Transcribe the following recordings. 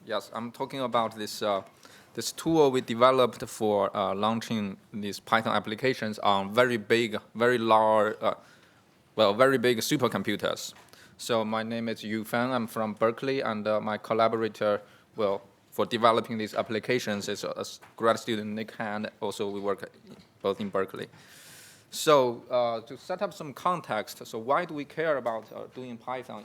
Yes, I'm talking about this tool we developed for launching these Python applications on very big, very large, very big supercomputers. So my name is Feng. I'm from Berkeley, and my collaborator, for developing these applications is a grad student, Nick Hand. Also, we work both in Berkeley. So to set up some context, so why do we care about doing Python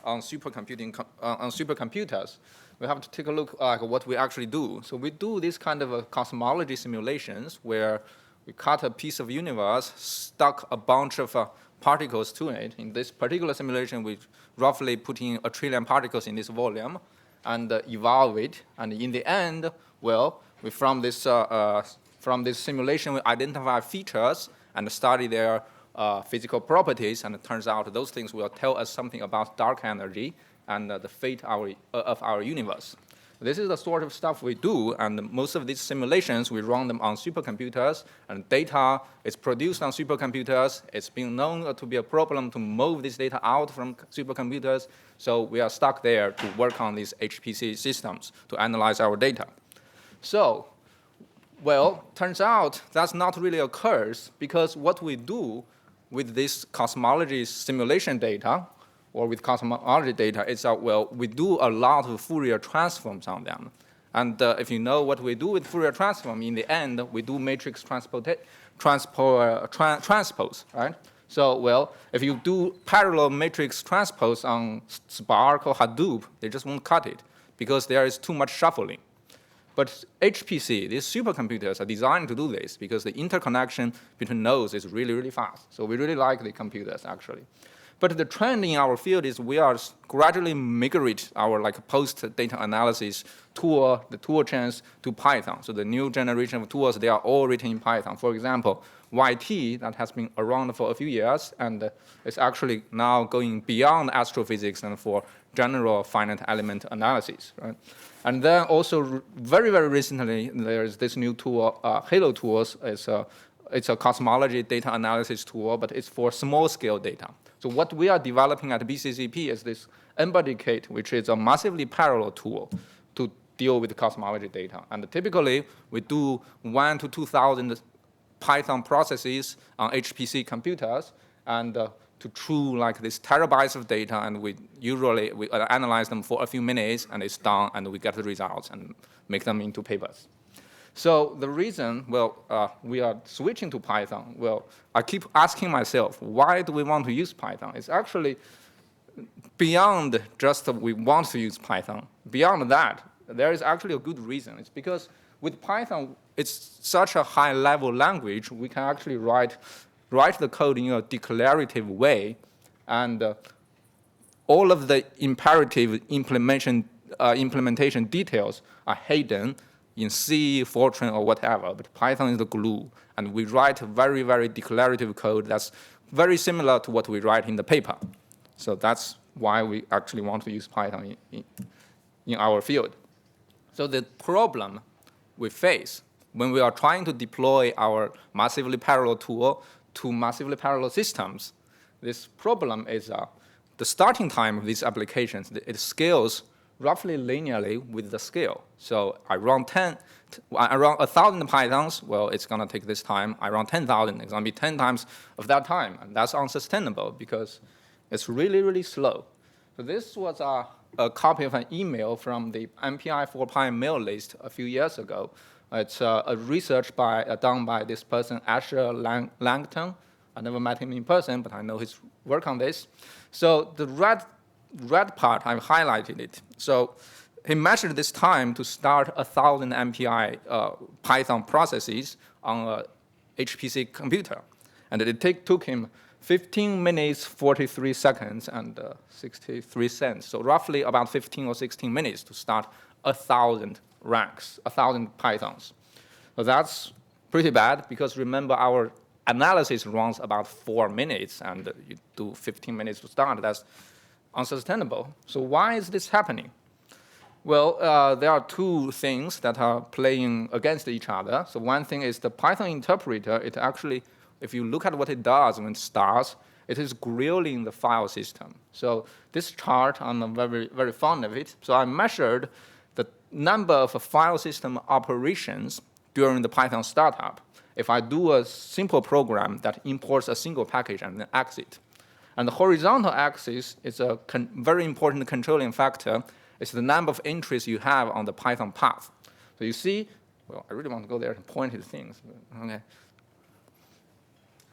on supercomputers? We have to take a look at what we actually do. So we do this kind of cosmology simulations where we cut a piece of universe, stuck a bunch of particles to it. In this particular simulation, we roughly put in 1 trillion particles in this volume and evolve it. And in the end, from this simulation, we identify features and study their physical properties. And it turns out those things will tell us something about dark energy and the fate of our universe. This is the sort of stuff we do, and most of these simulations, we run them on supercomputers, and data is produced on supercomputers. It's been known to be a problem to move this data out from supercomputers, so we are stuck there to work on these HPC systems to analyze our data. So, turns out that's not really a curse, because what we do with this cosmology simulation data, or with cosmology data, is we do a lot of Fourier transforms on them. And if you know what we do with Fourier transform, in the end, we do matrix transpose, right? So, if you do parallel matrix transpose on Spark or Hadoop, they just won't cut it, because there is too much shuffling. But HPC, these supercomputers, are designed to do this because the interconnection between nodes is really, really fast. So we really like the computers, actually. But the trend in our field is we are gradually migrate our post-data analysis tool, the tool chains, to Python. So the new generation of tools, they are all written in Python. For example, YT, that has been around for a few years, and it's actually now going beyond astrophysics and for general finite element analysis, right? And then also very, very recently, there's this new tool, Halo Tools. It's a cosmology data analysis tool, but it's for small-scale data. So what we are developing at BCCP is this Embody Kit, which is a massively parallel tool to deal with cosmology data. And typically, we do 1,000 to 2,000 Python processes on HPC computers, and to true this terabytes of data, and we usually analyze them for a few minutes, and it's done, and we get the results and make them into papers. So the reason, we are switching to Python, I keep asking myself, why do we want to use Python? It's actually beyond just we want to use Python. Beyond that, there is actually a good reason. It's because with Python, it's such a high-level language, we can actually write the code in a declarative way, and all of the imperative implementation details are hidden in C, Fortran, or whatever, but Python is the glue. And we write very, very declarative code that's very similar to what we write in the paper. So that's why we actually want to use Python in our field. So the problem we face when we are trying to deploy our massively parallel tool to massively parallel systems, this problem is the starting time of these applications. It scales roughly linearly with the scale. So I run 1,000 Pythons, it's going to take this time. I run 10,000, it's going to be 10 times of that time. And that's unsustainable because it's really, really slow. So this was a copy of an email from the MPI4Pi mail list a few years ago. It's a research done by this person, Asher Langton. I never met him in person, but I know his work on this. So the red part, I've highlighted it. So he measured this time to start 1,000 MPI Python processes on a HPC computer. And it took him 15 minutes, 43 seconds, and 63 cents. So roughly about 15 or 16 minutes to start 1,000 ranks, 1,000 Pythons. So that's pretty bad, because remember, our analysis runs about 4 minutes, and you do 15 minutes to start. That's unsustainable. So why is this happening? There are two things that are playing against each other. So one thing is the Python interpreter. It actually, if you look at what it does when it starts, it is grilling the file system. So this chart, I'm very, very fond of it. So I measured the number of file system operations during the Python startup if I do a simple program that imports a single package and then exit. And the horizontal axis is a very important controlling factor. It's the number of entries you have on the Python path. So you see, well, I really want to go there and point at things. Okay.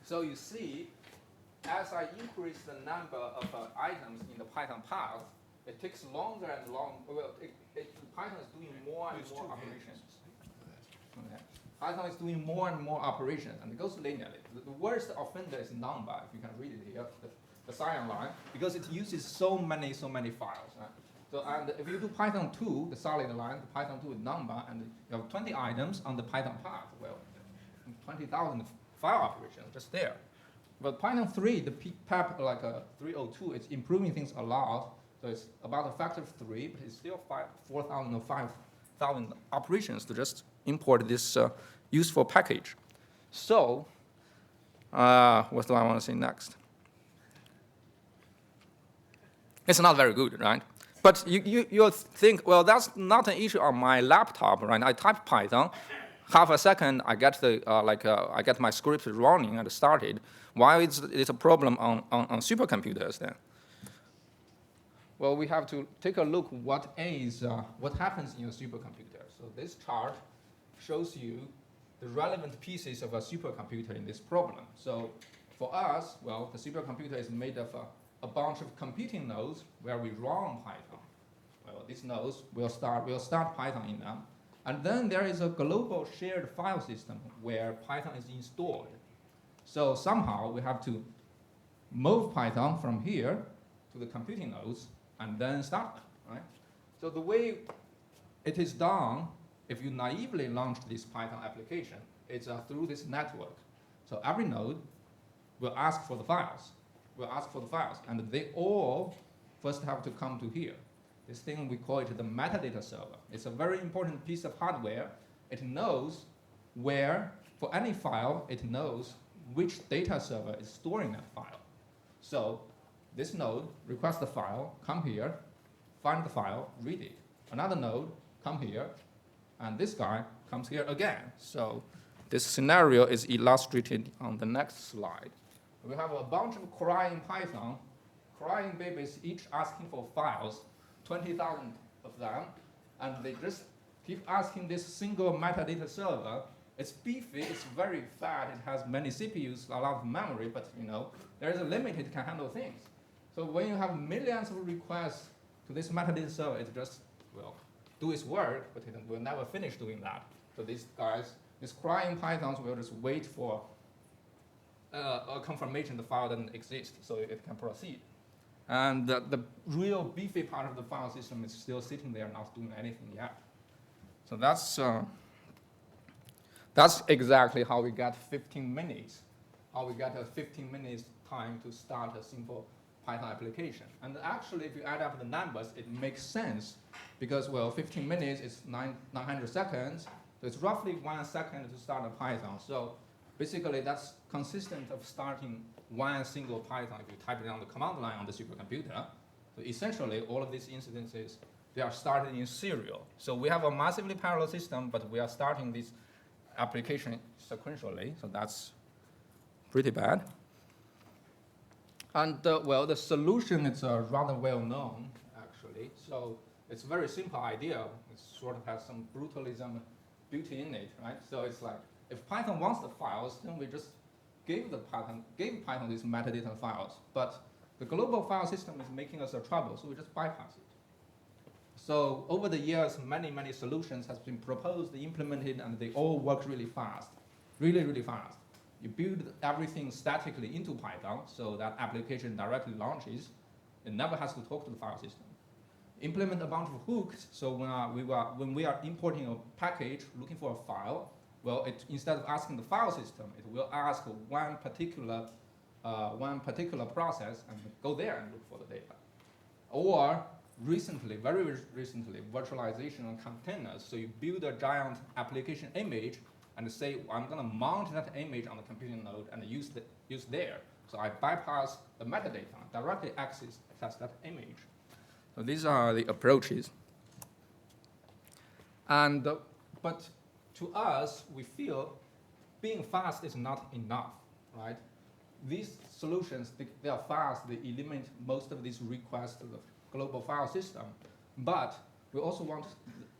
So you see, as I increase the number of items in the Python path, it takes longer and longer. Well, Python is doing more and more operations. Okay. Python is doing more and more operations, and it goes linearly. The worst offender is number, if you can read it here, the cyan line, because it uses so many files. Right? So, and if you do Python 2, the solid line, the Python 2 is number, and you have 20 items on the Python path. Well, 20,000 file operations just there. But Python 3, the PEP like 302, it's improving things a lot. So it's about a factor of 3, but it's still 4,000 or 5,000 operations to just import this useful package. So, what do I want to say next? It's not very good, right? But you think, well, that's not an issue on my laptop, right? I type Python, half a second, I get the I get my script running and started. Why is it a problem on supercomputers then? Well, we have to take a look what happens in a supercomputer. So this chart shows you the relevant pieces of a supercomputer in this problem. So for us, well, the supercomputer is made of a bunch of computing nodes where we run Python. Well, these nodes we'll start Python in them. And then there is a global shared file system where Python is installed. So somehow we have to move Python from here to the computing nodes and then start them, right? So the way it is done, if you naively launch this Python application, it's through this network. So every node will ask for the files. And they all first have to come to here. This thing, we call it the metadata server. It's a very important piece of hardware. It knows where, for any file, it knows which data server is storing that file. So this node requests the file, come here, find the file, read it. Another node, come here, and this guy comes here again. So this scenario is illustrated on the next slide. We have a bunch of crying Python, crying babies, each asking for files, 20,000 of them, and they just keep asking this single metadata server. It's beefy, it's very fat, it has many CPUs, a lot of memory, but there is a limit, it can handle things. So when you have millions of requests to this metadata server, it just will do its work, but it will never finish doing that. So these guys, these crying Pythons will just wait for a confirmation the file doesn't exist, so it can proceed. And the real beefy part of the file system is still sitting there, not doing anything yet. So that's exactly how we got 15 minutes. How we got a 15 minutes time to start a simple Python application. And actually, if you add up the numbers, it makes sense because, well, 15 minutes is 900 seconds. So it's roughly 1 second to start a Python. So basically, that's consistent of starting one single Python if you type it on the command line on the supercomputer. So essentially, all of these instances, they are started in serial. So we have a massively parallel system, but we are starting this application sequentially. So that's pretty bad. And well, the solution is rather well known, actually. So it's a very simple idea. It sort of has some brutalism built in it, right? So it's like, if Python wants the files, then we just gave Python these metadata files. But the global file system is making us a trouble, so we just bypass it. So over the years, many solutions have been proposed, implemented, and they all work really fast, really fast. You build everything statically into Python, so that application directly launches. It never has to talk to the file system. Implement a bunch of hooks, so when we are importing a package, looking for a file, well, instead of asking the file system, it will ask one particular process and go there and look for the data. Or recently, very recently, virtualization on containers. So you build a giant application image and say, I'm going to mount that image on the computing node and use there. So I bypass the metadata, directly access that image. So these are the approaches. And, but to us, we feel being fast is not enough, right? These solutions, they are fast, they eliminate most of these requests to the global file system, but we also want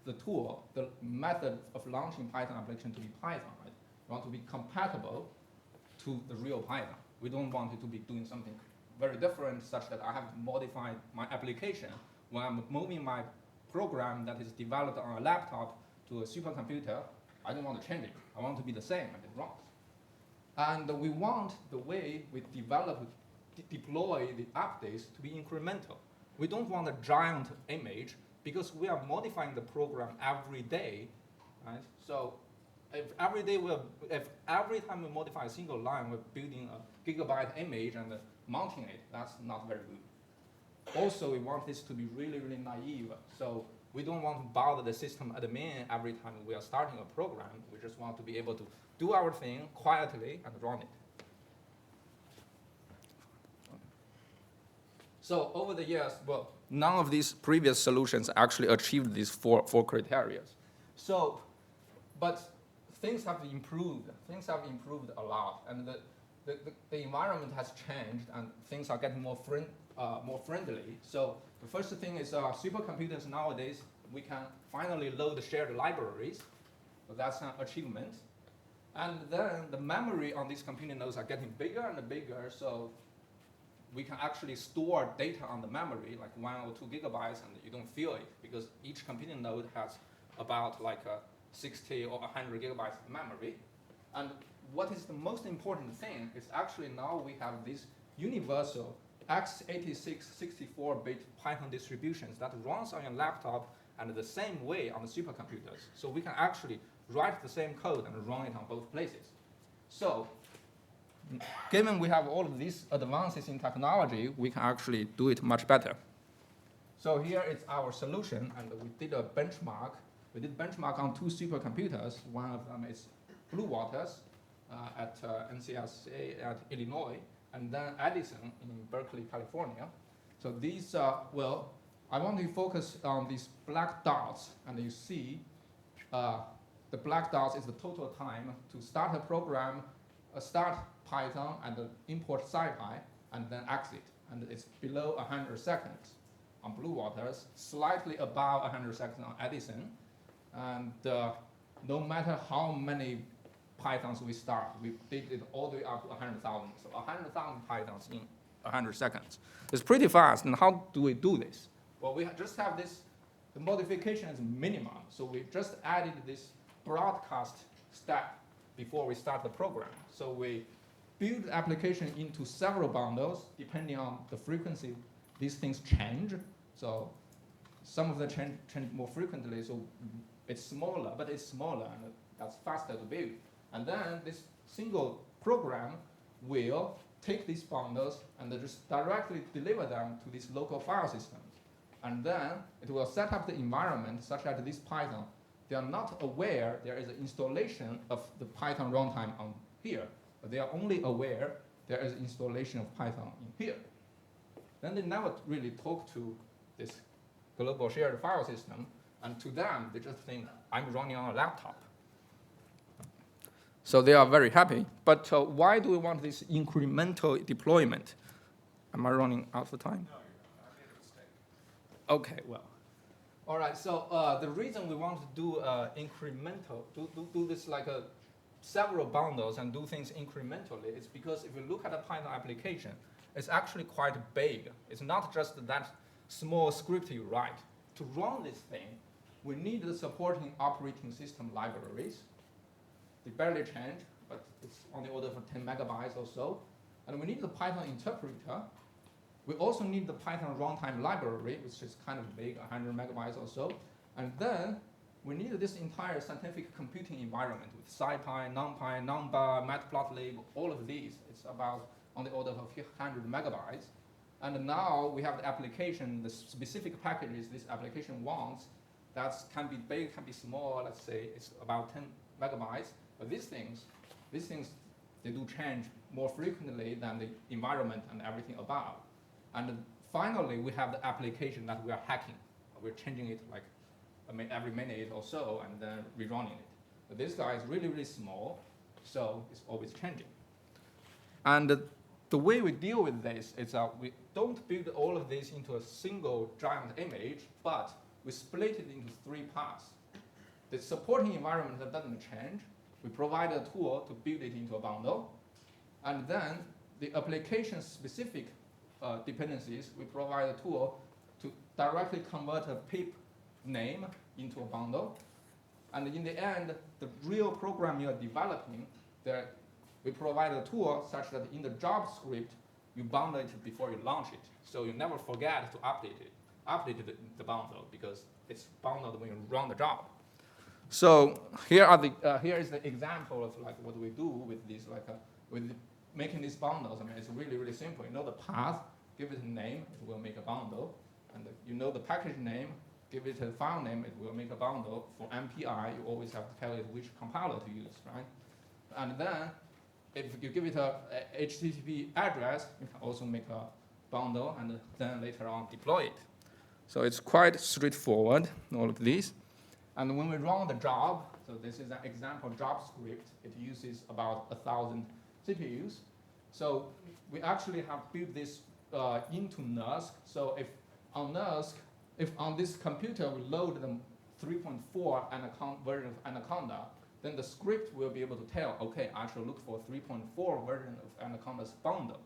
the tool, the method of launching Python application to be Python, right? We want to be compatible to the real Python. We don't want it to be doing something very different such that I have to modify my application when I'm moving my program that is developed on a laptop to a supercomputer. I don't want to change it. I want it to be the same and it runs. And we want the way we deploy the updates to be incremental. We don't want a giant image because we are modifying the program every day, right? So if every time we modify a single line, we're building a gigabyte image and mounting it, that's not very good. Also, we want this to be really, really naive. So we don't want to bother the system admin every time we are starting a program. We just want to be able to do our thing quietly and run it. So over the years, well, none of these previous solutions actually achieved these four criteria. So, but things have improved. Things have improved a lot, and the environment has changed, and things are getting more friendly. So the first thing is supercomputers nowadays, we can finally load shared libraries. So that's an achievement. And then the memory on these computing nodes are getting bigger and bigger, so we can actually store data on the memory, like 1 or 2 gigabytes, and you don't feel it, because each computing node has about like 60 or 100 gigabytes of memory. And what is the most important thing is actually now we have these universal x86 64-bit Python distributions that runs on your laptop and the same way on the supercomputers. So we can actually write the same code and run it on both places. So given we have all of these advances in technology, we can actually do it much better. So here is our solution, and we did a benchmark. We did benchmark on 2 supercomputers. One of them is Blue Waters at NCSA at Illinois, and then Edison in Berkeley, California. So these well, I want to focus on these black dots, and you see the black dots is the total time to start a program, start Python, and import SciPy, and then exit. And it's below 100 seconds on Blue Waters, slightly above 100 seconds on Edison. And no matter how many Pythons we start, we did it all the way up to 100,000. So 100,000 Pythons in 100 seconds. It's pretty fast. And how do we do this? Well, we just have this, the modification is minimum. So we just added this broadcast step before we start the program. So we build the application into several bundles. Depending on the frequency, these things change. So some of them change more frequently, so it's smaller, but it's smaller, and that's faster to build. And then this single program will take these bundles and just directly deliver them to these local file systems. And then it will set up the environment such that this Python, they are not aware there is an installation of the Python runtime on here, but they are only aware there is installation of Python in here. Then they never really talk to this global shared file system, and to them, they just think, I'm running on a laptop. So they are very happy. But why do we want this incremental deployment? Am I running out of time? No, you're not. I made a mistake. Okay, well. All right, so the reason we want to do incremental, do this like several bundles and do things incrementally is because if you look at a Python application, it's actually quite big. It's not just that small script you write. To run this thing, we need the supporting operating system libraries. They barely change, but it's on the order of 10 megabytes or so. And we need the Python interpreter. We also need the Python runtime library, which is kind of big, 100 megabytes or so. And then we need this entire scientific computing environment with SciPy, NumPy, Numba, Matplotlib, all of these. It's about on the order of 100 megabytes. And now we have the application, the specific packages this application wants. That can be big, can be small. Let's say it's about 10 megabytes. But these things, they do change more frequently than the environment and everything above. And finally, we have the application that we are hacking. We're changing it like every minute or so and then rerunning it. But this guy is really, really small, so it's always changing. And the way we deal with this is that we don't build all of this into a single giant image, but we split it into 3 parts. The supporting environment that doesn't change, we provide a tool to build it into a bundle. And then the application-specific dependencies, we provide a tool to directly convert a pip name into a bundle. And in the end, the real program you are developing, we provide a tool such that in the job script, you bundle it before you launch it. So you never forget to update the bundle, because it's bundled when you run the job. So here is the example of like what we do with this, with making these bundles. I mean, it's really, really simple. You know the path, give it a name, it will make a bundle. And you know the package name, give it a file name, it will make a bundle. For MPI, you always have to tell it which compiler to use, right? And then if you give it a HTTP address, you can also make a bundle and then later on deploy it. So it's quite straightforward, all of these. And when we run the job, so this is an example job script. It uses about 1,000 CPUs. So we actually have built this into NUSC. So if on this computer we load the 3.4 version of Anaconda, then the script will be able to tell, okay, I should look for 3.4 version of Anaconda's bundle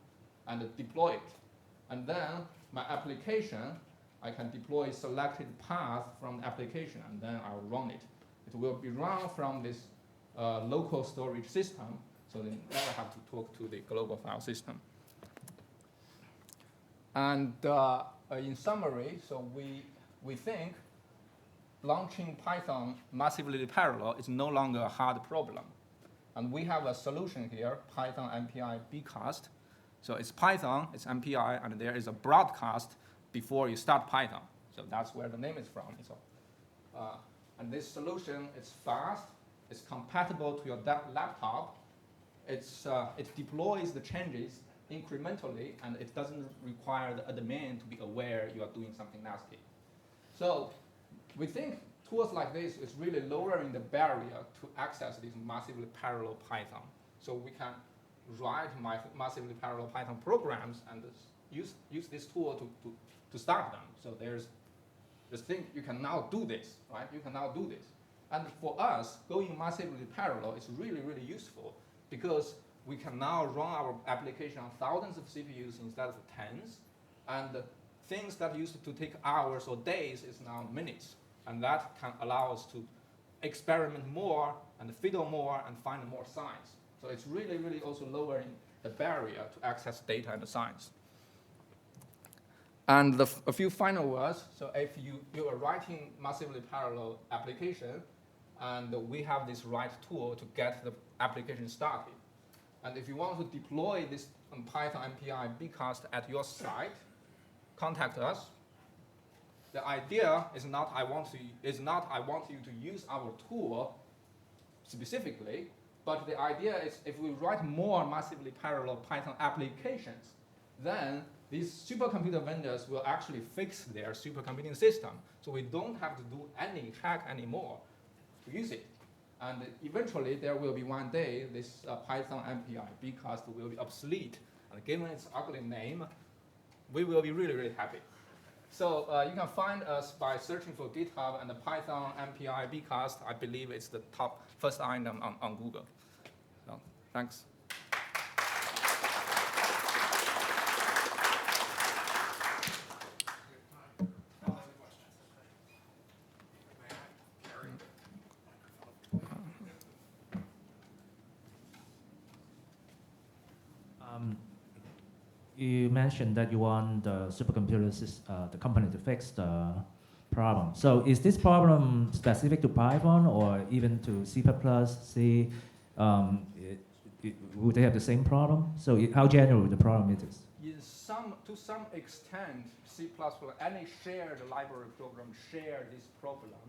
and deploy it. And then my application, I can deploy selected path from the application, and then I'll run it. It will be run from this local storage system, so they never have to talk to the global file system. And in summary, so we think launching Python massively parallel is no longer a hard problem. And we have a solution here, Python MPI bcast. So it's Python, it's MPI, and there is a broadcast before you start Python. So that's where the name is from. So, and this solution is fast, it's compatible to your laptop, it deploys the changes incrementally, and it doesn't require the admin to be aware you are doing something nasty. So we think tools like this is really lowering the barrier to access these massively parallel Python. So we can write massively parallel Python programs and use this tool to start them. So there's this thing, you can now do this, right? You can now do this. And for us, going massively parallel is really, really useful, because we can now run our application on thousands of CPUs instead of tens. And things that used to take hours or days is now minutes. And that can allow us to experiment more and fiddle more and find more science. So it's really, really also lowering the barrier to access data and science. And a few final words. So if you are writing massively parallel application, and we have this right tool to get the application started. And if you want to deploy this Python MPI bcast at your site, contact us. The idea is not I want you to use our tool specifically, but the idea is if we write more massively parallel Python applications, then these supercomputer vendors will actually fix their supercomputing system. So we don't have to do any hack anymore to use it. And eventually, there will be one day this Python MPI bcast will be obsolete. And given its ugly name, we will be really, really happy. So you can find us by searching for GitHub and the Python MPI bcast. I believe it's the first item on Google. So thanks. You mentioned that you want the supercomputers, the company to fix the problem. So is this problem specific to Python or even to C++, C? Would they have the same problem? So how general the problem is? To some extent, C++, any shared library program share this problem,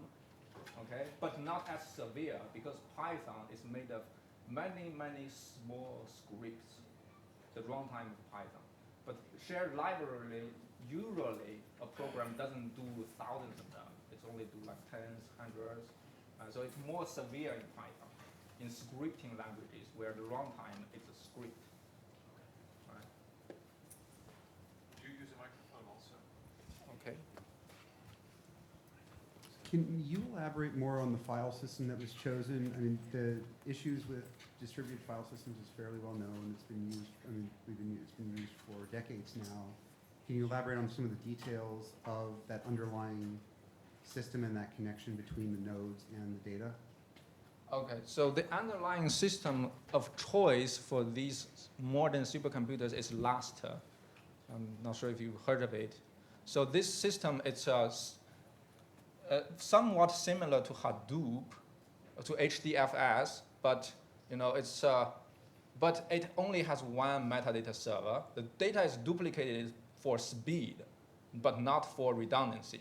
okay? But not as severe, because Python is made of many, many small scripts. the runtime of Python. But shared library, usually a program doesn't do thousands of them. It's only do like tens, hundreds. So it's more severe in Python, in scripting languages where the runtime is a script. Right. Do you use a microphone also? Okay. Can you elaborate more on the file system that was chosen? I mean, the issues with distributed file systems is fairly well known. It's been used, I mean, it's been used for decades now. Can you elaborate on some of the details of that underlying system and that connection between the nodes and the data? Okay, so the underlying system of choice for these modern supercomputers is Lustre. I'm not sure if you've heard of it. So this system, it's somewhat similar to Hadoop, to HDFS, but but it only has one metadata server. The data is duplicated for speed, but not for redundancy.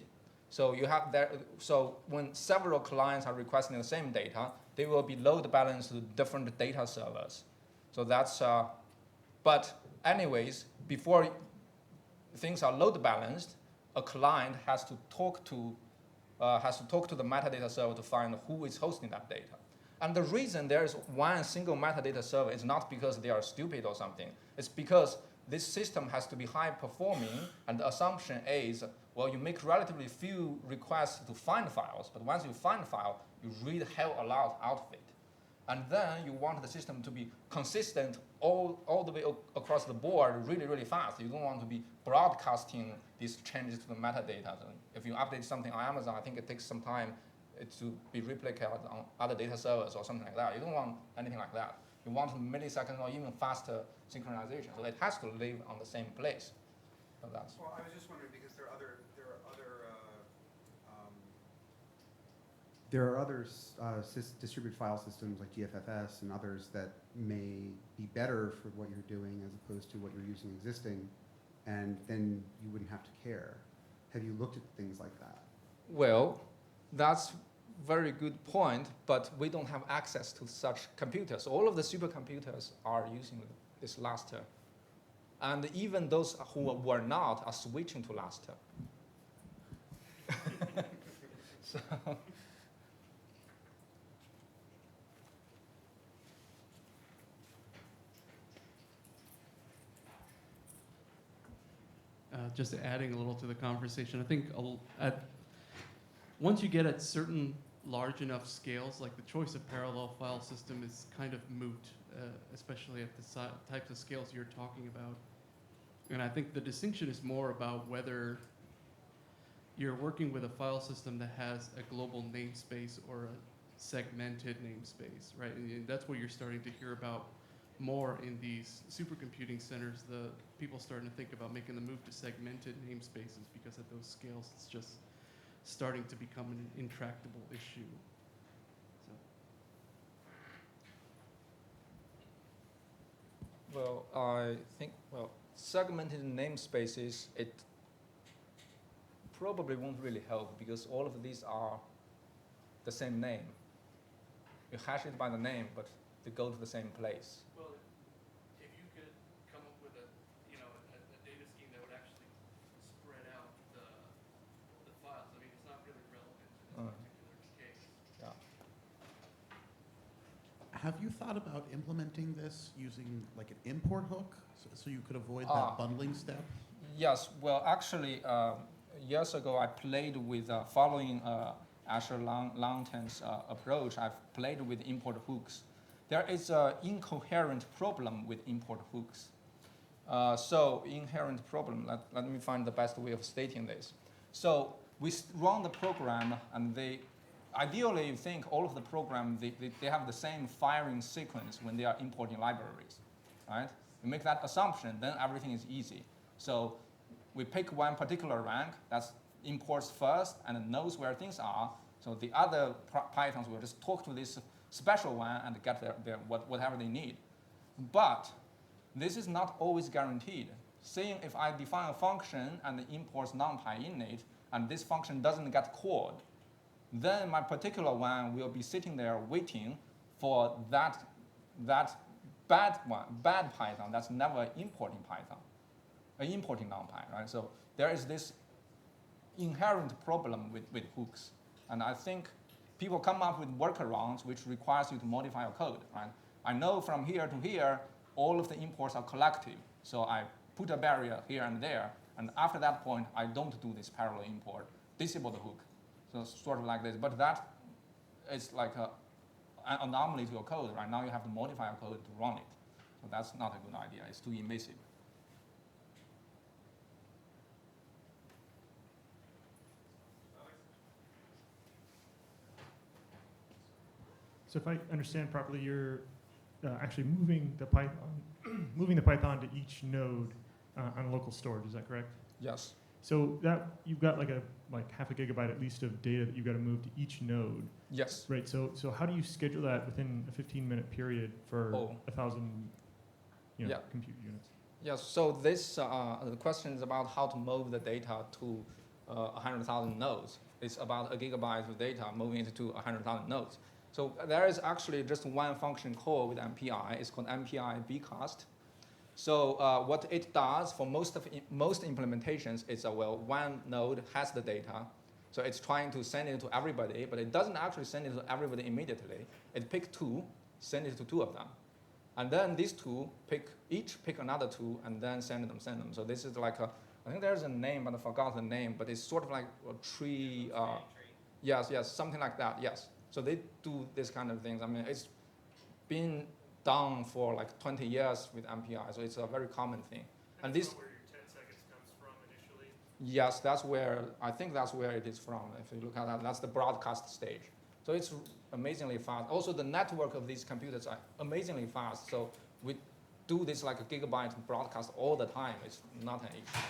So you have that. So when several clients are requesting the same data, they will be load balanced to different data servers. So that's. But anyways, before things are load balanced, a client has to talk to the metadata server to find who is hosting that data. And the reason there is one single metadata server is not because they are stupid or something. It's because this system has to be high performing, and the assumption is, well, you make relatively few requests to find files, but once you find a file, you read hell a lot out of it. And then you want the system to be consistent all the way across the board really, really fast. You don't want to be broadcasting these changes to the metadata. So if you update something on Amazon, I think it takes some time to be replicated on other data servers or something like that. You don't want anything like that. You want milliseconds or even faster synchronization. So it has to live on the same place. So that's. Well, I was just wondering because there are other distributed file systems like GFFS and others that may be better for what you're doing as opposed to what you're using existing, and then you wouldn't have to care. Have you looked at things like that? Well, that's very good point, but we don't have access to such computers. All of the supercomputers are using this Lustre. And even those who were not are switching to Lustre. So. Just adding a little to the conversation, I think once you get at certain large enough scales, like the choice of parallel file system is kind of moot, especially at the types of scales you're talking about. And I think the distinction is more about whether you're working with a file system that has a global namespace or a segmented namespace, right? And that's what you're starting to hear about more in these supercomputing centers. The people starting to think about making the move to segmented namespaces because at those scales it's just starting to become an intractable issue. So. Well, I think, segmented namespaces, it probably won't really help because all of these are the same name. You hash it by the name, but they go to the same place. Well, if you could come up with a data scheme that would actually spread out the files, I mean, it's not really relevant to this particular case. Yeah. Have you thought about implementing this using like an import hook so you could avoid that bundling step? Yes, well, actually, years ago I played with following Asher Longten's approach. I've played with import hooks. There is an incoherent problem with import hooks. So inherent problem, let me find the best way of stating this. So we run the program, and ideally you think all of the program, they have the same firing sequence when they are importing libraries, right? We make that assumption, then everything is easy. So we pick one particular rank that imports first and knows where things are. So the other Pythons will just talk to this special one and get whatever they need. But this is not always guaranteed. Saying if I define a function and it imports NumPy in it, and this function doesn't get called, then my particular one will be sitting there waiting for that bad Python, that's never importing Python, importing NumPy, right? So there is this inherent problem with hooks. And I think people come up with workarounds which requires you to modify your code, right? I know from here to here, all of the imports are collective. So I put a barrier here and there. And after that point, I don't do this parallel import, disable the hook. So sort of like this. But that is like an anomaly to your code, right? Now you have to modify your code to run it. So that's not a good idea. It's too invasive. So if I understand properly, you're actually moving the Python to each node on local storage. Is that correct? Yes. So that you've got like half a gigabyte at least of data that you've got to move to each node. Yes. Right. So how do you schedule that within a 15-minute period for 1,000 compute units? Yes. So this the question is about how to move the data to 100,000 nodes. It's about a gigabyte of data moving it to 100,000 nodes. So there is actually just one function call with MPI. It's called MPI bcast. So what it does for most implementations is, one node has the data. So it's trying to send it to everybody, but it doesn't actually send it to everybody immediately. It picks two, send it to two of them. And then these two each pick another two, and then send them. So this is like I think there's a name, but I forgot the name, but it's sort of like a tree. Yes, something like that, yes. So they do this kind of things. I mean, it's been done for like 20 years with MPI, so it's a very common thing. And this, where your 10 seconds comes from initially? yes, I think that's where it is from. If you look at that, that's the broadcast stage. So it's amazingly fast. Also, the network of these computers are amazingly fast. So we do this like a gigabyte broadcast all the time. It's not an issue.